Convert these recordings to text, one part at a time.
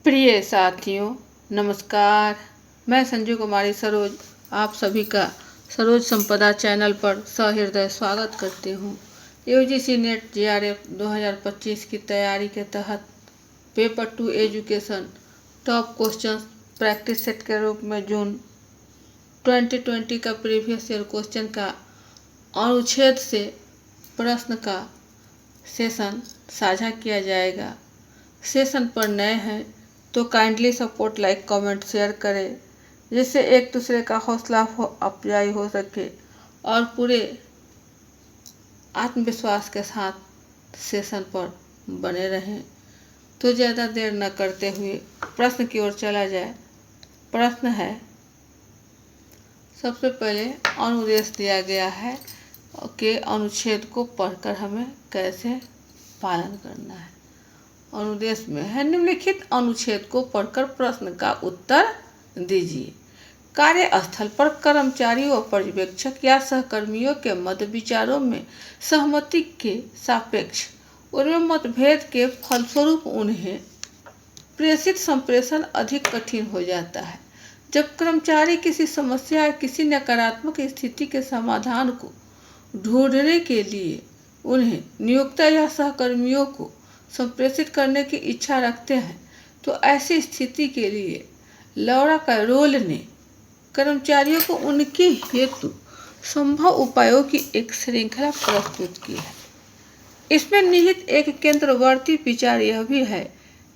प्रिय साथियों, नमस्कार। मैं संजू कुमारी सरोज आप सभी का सरोज संपदा चैनल पर सहृदय स्वागत करती हूँ। यूजीसी नेट जेआरएफ 2025 की तैयारी के तहत paper 2 education top question practice set के रूप में जून 2020 का प्रीवियस ईयर क्वेश्चन का अनुच्छेद से प्रश्न का सेशन साझा किया जाएगा। सेशन पर नए हैं तो kindly support, like, comment, share करें, जिससे एक दूसरे का हौसला अफजाई हो सके और पूरे आत्मविश्वास के साथ सेशन पर बने रहें। तो ज़्यादा देर न करते हुए प्रश्न की ओर चला जाए। प्रश्न है, सबसे पहले अनुदेश दिया गया है कि अनुच्छेद को पढ़कर हमें कैसे पालन करना है। अनुदेश में है, निम्नलिखित अनुच्छेद को पढ़कर प्रश्न का उत्तर दीजिए। कार्यस्थल पर कर्मचारी व पर्यवेक्षक या सहकर्मियों के मध्य विचारों में सहमति के सापेक्ष उनमें मतभेद के फलस्वरूप उन्हें प्रेषित संप्रेषण अधिक कठिन हो जाता है। जब कर्मचारी किसी समस्या या किसी नकारात्मक स्थिति के समाधान को ढूंढने के लिए उन्हें नियोक्ता या सहकर्मियों को संप्रेषित करने की इच्छा रखते हैं, तो ऐसी स्थिति के लिए लौरा का रोल ने कर्मचारियों को उनके हेतु संभव उपायों की एक श्रृंखला प्रस्तुत की है। इसमें निहित एक केंद्रवर्ती विचार यह भी है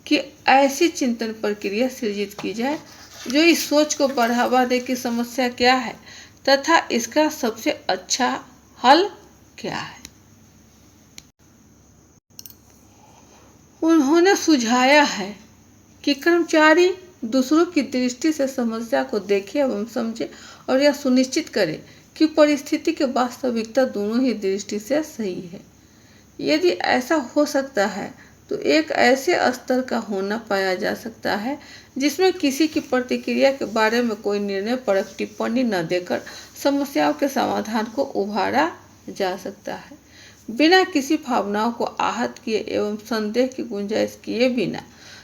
कि ऐसी चिंतन प्रक्रिया सृजित की जाए जो इस सोच को बढ़ावा दे कि समस्या क्या है तथा इसका सबसे अच्छा हल क्या है। उन्होंने सुझाया है कि कर्मचारी दूसरों की दृष्टि से समस्या को देखे एवं समझे और यह सुनिश्चित करे कि परिस्थिति की वास्तविकता दोनों ही दृष्टि से सही है। यदि ऐसा हो सकता है तो एक ऐसे स्तर का होना पाया जा सकता है जिसमें किसी की प्रतिक्रिया के बारे में कोई निर्णयपरक टिप्पणी न देकर समस्याओं के समाधान को उभारा जा सकता है, बिना किसी भावनाओं को आहत किए एवं संदेह की गुंजाइश किए बिना।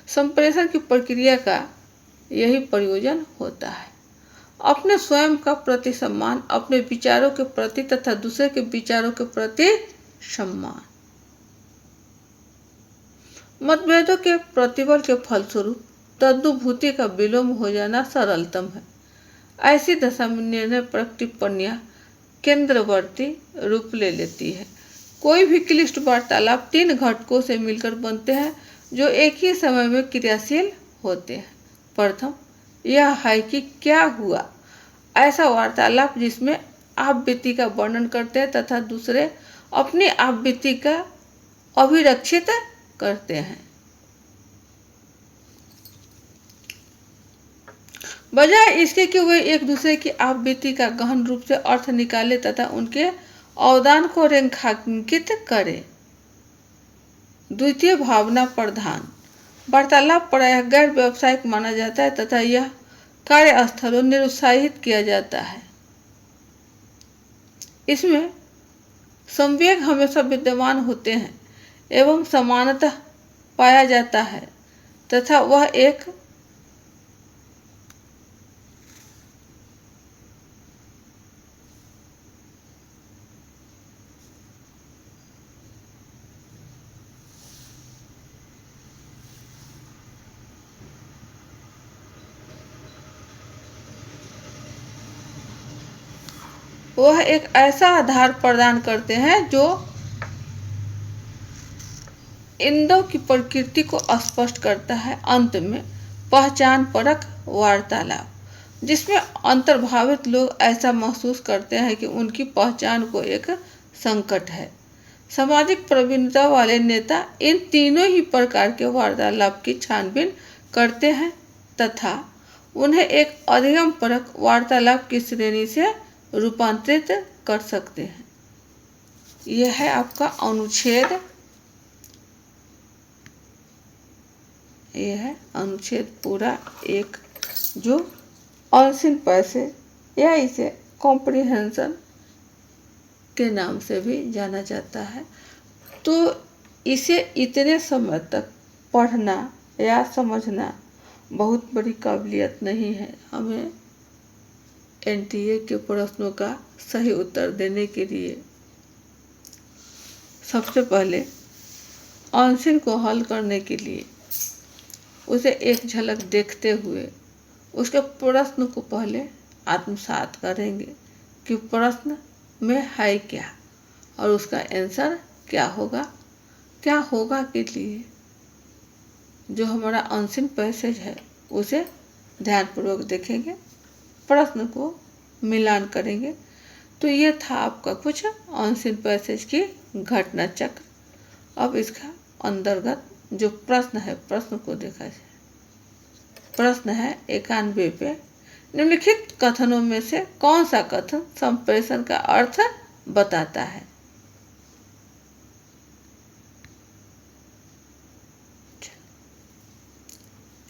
संप्रेषण की प्रक्रिया का यही प्रयोजन होता है। अपने स्वयं का प्रति सम्मान, अपने विचारों के प्रति तथा दूसरे के विचारों के प्रति सम्मान। मतभेदों के प्रतिबल के फलस्वरूप तद्भुति का विलोम हो जाना सरलतम है। ऐसी दशा में निर्णयपरक टिप्पणियां केंद्रवर्ती रूप ले लेती है। कोई भी क्लिष्ट वार्तालाप 3 घटकों से मिलकर बनते हैं जो एक ही समय में क्रियाशील होते हैं। प्रथम यह है कि क्या हुआ, ऐसा वार्तालाप जिसमें आप बीती का वर्णन करते हैं तथा दूसरे अपनी आप बीती का अभिरक्षित करते हैं। बजाय इसके कि वे एक दूसरे की आप बीती का गहन रूप से अर्थ निकाले तथा उनके अवदान को रेखांकित करें। द्वितीय भावना प्रधान वार्तालाप प्रायः गैर व्यावसायिक माना जाता है तथा यह कार्यस्थलों निरुत्साहित किया जाता है। इसमें संवेग हमेशा विद्यमान होते हैं एवं समानतः पाया जाता है तथा वह एक ऐसा आधार प्रदान करते हैं जो इंद्रियों की प्रकृति को स्पष्ट करता है। अंत में पहचान परक वार्तालाप, जिसमें अंतर्भावित लोग ऐसा महसूस करते हैं कि उनकी पहचान को एक संकट है। सामाजिक प्रवीणता वाले नेता इन तीनों ही प्रकार के वार्तालाप की छानबीन करते हैं तथा उन्हें एक अधिगम परक वार्तालाप की श्रेणी से रूपांतरित कर सकते हैं। यह है आपका अनुच्छेद, यह है अनुच्छेद पूरा एक, जो ऑनसिन पैसे या इसे कॉम्प्रिहेंशन के नाम से भी जाना जाता है। तो इसे इतने समय तक पढ़ना या समझना बहुत बड़ी काबिलियत नहीं है हमें एनटीए के प्रश्नों का सही उत्तर देने के लिए। सबसे पहले आंसर को हल करने के लिए उसे एक झलक देखते हुए उसके प्रश्न को पहले आत्मसात करेंगे कि प्रश्न में है क्या और उसका आंसर क्या होगा। क्या होगा के लिए जो हमारा आंसर पैसेज है उसे ध्यानपूर्वक देखेंगे, प्रश्न को मिलान करेंगे। तो ये था आपका कुछ आंसर पैसेज की घटना चक्र। अब इसका अंतर्गत जो प्रश्न है, प्रश्न को देखा जाए। प्रश्न है 91 पे, निम्नलिखित कथनों में से कौन सा कथन संप्रेषण का अर्थ बताता है।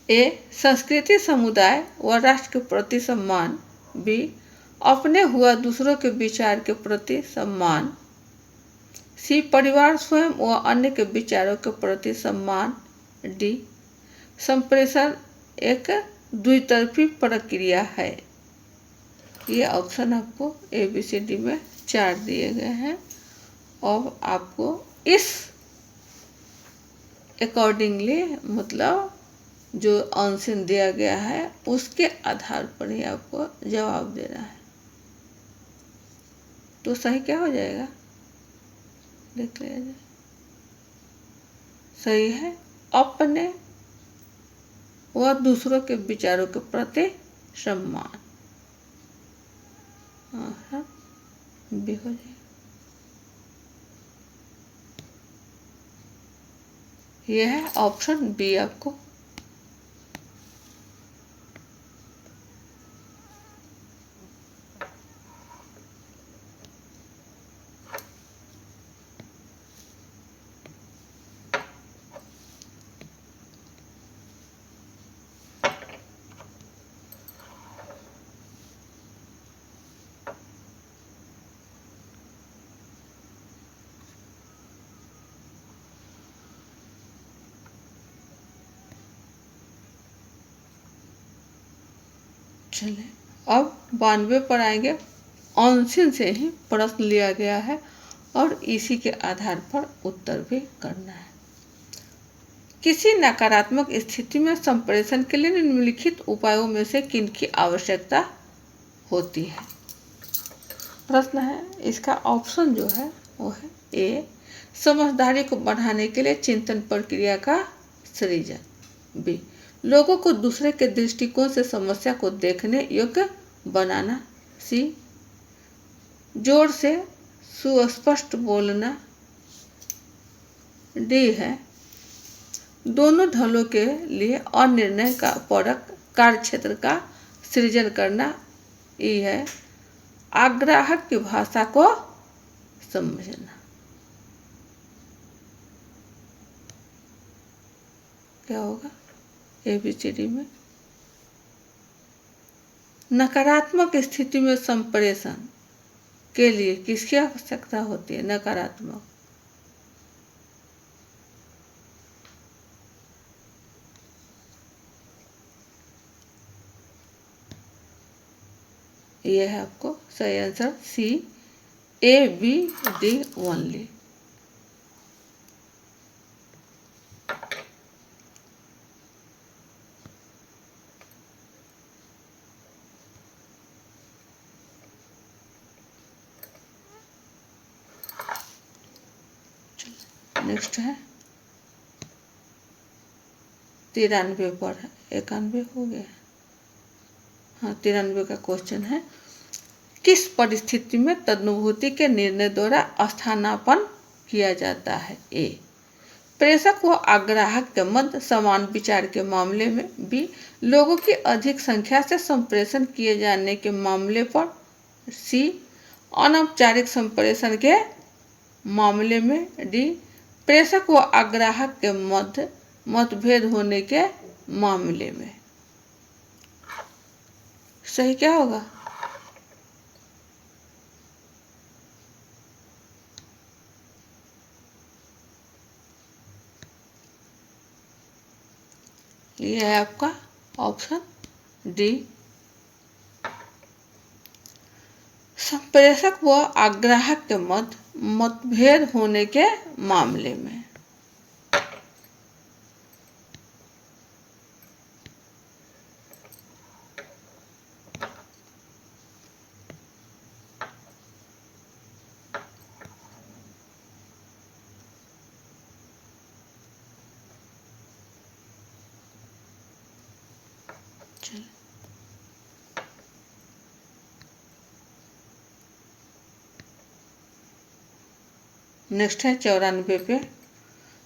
ए, संस्कृति समुदाय व राष्ट्र के प्रति सम्मान। बी, अपने हुआ दूसरों के विचार के प्रति सम्मान। सी, परिवार स्वयं व अन्य के विचारों के प्रति सम्मान। डी, संप्रेषण एक द्वितरफी प्रक्रिया है। ये ऑप्शन आपको ABCD में 4 दिए गए हैं और आपको इस अकॉर्डिंगली मतलब जो आंसर दिया गया है उसके आधार पर ही आपको जवाब देना है। तो सही क्या हो जाएगा, देख लिया जाए। सही है अपने व दूसरों के विचारों के प्रति सम्मान। भी हो जाएगा। यह है ऑप्शन बी आपको। चलिए अब 92 पर आएंगे। आंसर से ही प्रश्न लिया गया है और इसी के आधार पर उत्तर भी करना है। किसी नकारात्मक स्थिति में संप्रेषण के लिए निम्नलिखित उपायों में से किन की आवश्यकता होती है। प्रश्न है, इसका ऑप्शन जो है वो है ए, समझदारी को बढ़ाने के लिए चिंतन प्रक्रिया का सृजन। बी, लोगों को दूसरे के दृष्टिकोण से समस्या को देखने योग्य बनाना। सी, जोर से सुस्पष्ट बोलना। डी है, दोनों ढलों के लिए अनिर्णय का परक कार्यक्षेत्र का सृजन करना। ई है, आग्राहक की भाषा को समझना। क्या होगा ABCD में। नकारात्मक स्थिति में संप्रेषण के लिए किसकी आवश्यकता होती है। नकारात्मक, यह है आपको सही answer C, ABD only. Next है 93 पर है, 91 हो गया। हाँ 93 का क्वेश्चन है, किस परिस्थिति में तदनुभूति के निर्णय द्वारा स्थानापन्न किया जाता है। ए, प्रेषक व आग्राहक के मध्य समान विचार के मामले में। बी, लोगों की अधिक संख्या से संप्रेषण किए जाने के मामले पर। सी, अनौपचारिक संप्रेषण के मामले में। डी, प्रेषक व आग्राहक के मध्य मतभेद होने के मामले में। सही क्या होगा। यह है आपका ऑप्शन डी। संप्रेषक व आग्राहक के मतभेद होने के मामले में। नेक्स्ट है 94 पे।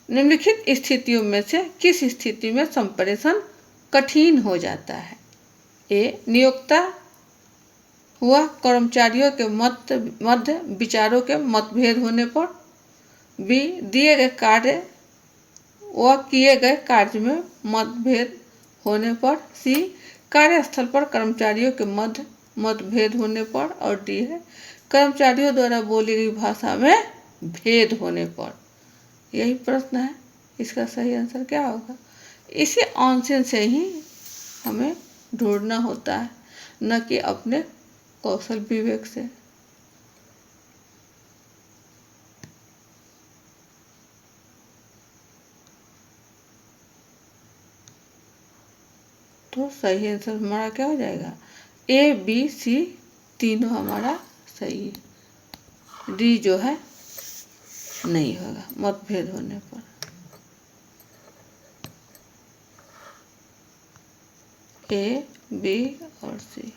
निम्नलिखित स्थितियों में से किस स्थिति में संप्रेषण कठिन हो जाता है? ए, नियोक्ता हुआ कर्मचारियों के मध्य विचारों के मतभेद होने पर। बी, दिए गए कार्य व किए गए कार्य में मतभेद होने पर। सी, कार्यस्थल पर कर्मचारियों के मध्य मतभेद होने पर। और डी है, कर्मचारियों द्वारा बोली गई भाषा में भेद होने पर। यही प्रश्न है, इसका सही आंसर क्या होगा? इसी ऑप्शन से ही हमें ढूंढना होता है, न कि अपने कौशल विवेक से। तो सही आंसर हमारा क्या हो जाएगा? ए, बी, सी तीनों हमारा सही है। डी जो है नहीं होगा, मतभेद होने पर। ए, बी और सी।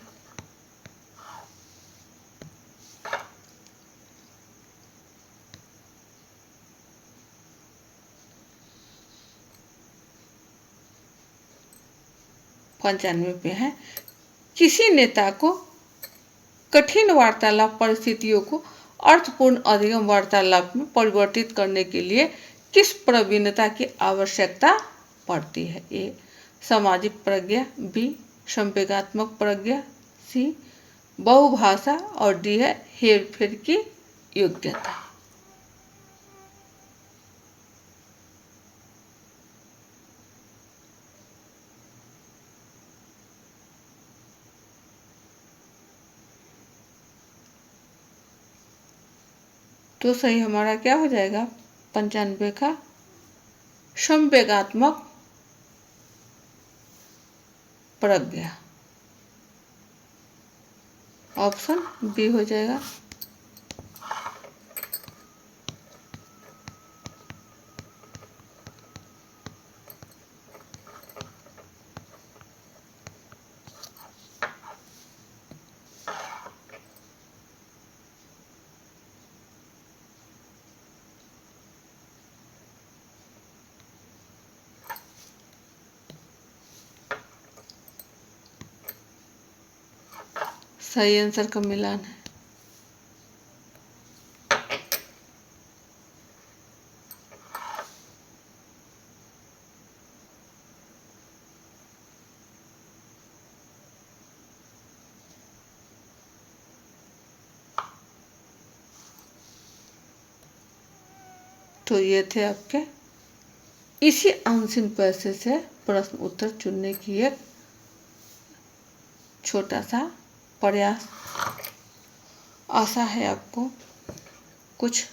पंचानवे पे है, किसी नेता को कठिन वार्तालाप परिस्थितियों को अर्थपूर्ण अधिगम वार्तालाप में परिवर्तित करने के लिए किस प्रवीणता की आवश्यकता पड़ती है? ए, सामाजिक प्रज्ञा। बी, संवेगात्मक प्रज्ञा। सी, बहुभाषा। और डी है हेरफेर की योग्यता। तो सही हमारा क्या हो जाएगा? 95 का संवेगात्मक प्रज्ञा। ऑप्शन बी हो जाएगा। सही आंसर का मिलान है। तो ये थे आपके इसी अनसिन पैसे से प्रश्न उत्तर चुनने की एक छोटा सा प्रयास। आशा है आपको कुछ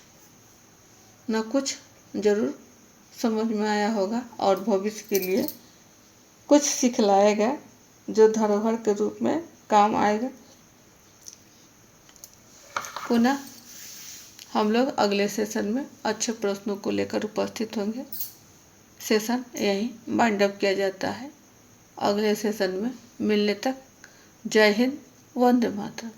न कुछ जरूर समझ में आया होगा और भविष्य के लिए कुछ सिखलाएगा जो धरोहर के रूप में काम आएगा। पुनः हम लोग अगले सेशन में अच्छे प्रश्नों को लेकर उपस्थित होंगे। सेशन यहीं वाइंड अप किया जाता है। अगले सेशन में मिलने तक जय हिंद, वंदे मातरम।